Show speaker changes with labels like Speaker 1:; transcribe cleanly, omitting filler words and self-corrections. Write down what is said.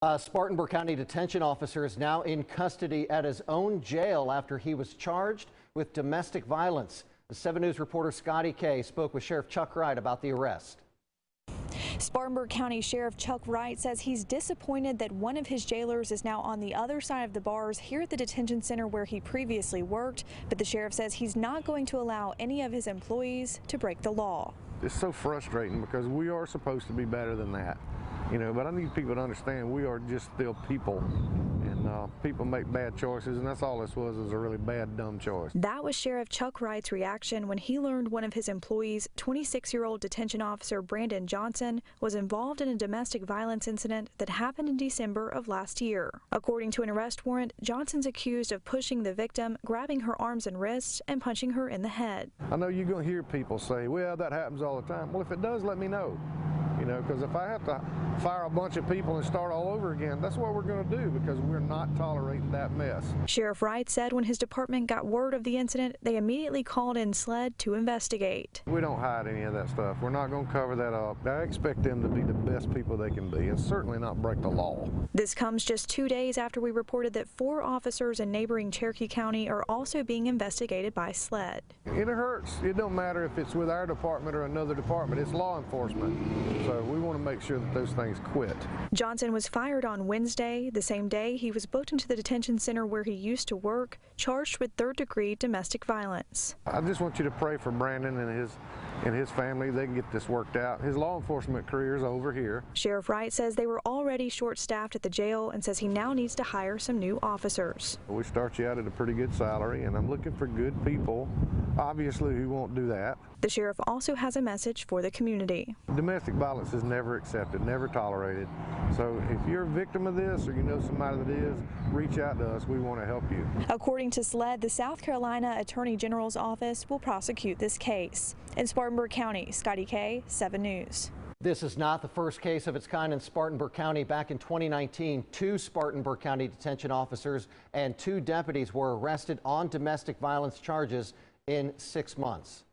Speaker 1: A Spartanburg County detention officer is now in custody at his own jail after he was charged with domestic violence. The 7 News reporter Scotty K spoke with Sheriff Chuck Wright about the arrest.
Speaker 2: Spartanburg County Sheriff Chuck Wright says he's disappointed that one of his jailers is now on the other side of the bars here at the detention center where he previously worked, but the sheriff says he's not going to allow any of his employees to break the law.
Speaker 3: It's so frustrating because we are supposed to be better than that, but I need people to understand we are just still people, and people make bad choices, and that's all this was a really bad, dumb choice.
Speaker 2: That was Sheriff Chuck Wright's reaction when he learned one of his employees, 26-year-old detention officer Brandon Johnson, was involved in a domestic violence incident that happened in December of last year. According to an arrest warrant, Johnson's accused of pushing the victim, grabbing her arms and wrists, and punching her in the head.
Speaker 3: I know you're going to hear people say, well, that happens all the time. Well, if it does, let me know. Because if I have to fire a bunch of people and start all over again, that's what we're going to do, because we're not tolerating that mess.
Speaker 2: Sheriff Wright said when his department got word of the incident, they immediately called in SLED to investigate.
Speaker 3: We don't hide any of that stuff. We're not going to cover that up. I expect them to be the best people they can be and certainly not break the law.
Speaker 2: This comes just 2 days after we reported that 4 officers in neighboring Cherokee County are also being investigated by SLED.
Speaker 3: It hurts. It don't matter if it's with our department or another department. It's law enforcement. So we want to make sure that those things quit.
Speaker 2: Johnson was fired on Wednesday, the same day he was booked into the detention center where he used to work, charged with third-degree domestic violence.
Speaker 3: I just want you to pray for Brandon and his family. They can get this worked out. His law enforcement career is over here.
Speaker 2: Sheriff Wright says they were already short-staffed at the jail and says he now needs to hire some new officers.
Speaker 3: We start you out at a pretty good salary, and I'm looking for good people, obviously, who won't do that.
Speaker 2: The sheriff also has a message for the community.
Speaker 3: Domestic violence is never accepted, never tolerated. So if you're a victim of this or you know somebody that is, reach out to us. We want to help you.
Speaker 2: According to SLED, the South Carolina Attorney General's office will prosecute this case. In Spartanburg County, Scotty K, 7 News.
Speaker 1: This is not the first case of its kind in Spartanburg County. Back in 2019, 2 Spartanburg County detention officers and 2 deputies were arrested on domestic violence charges in 6 months.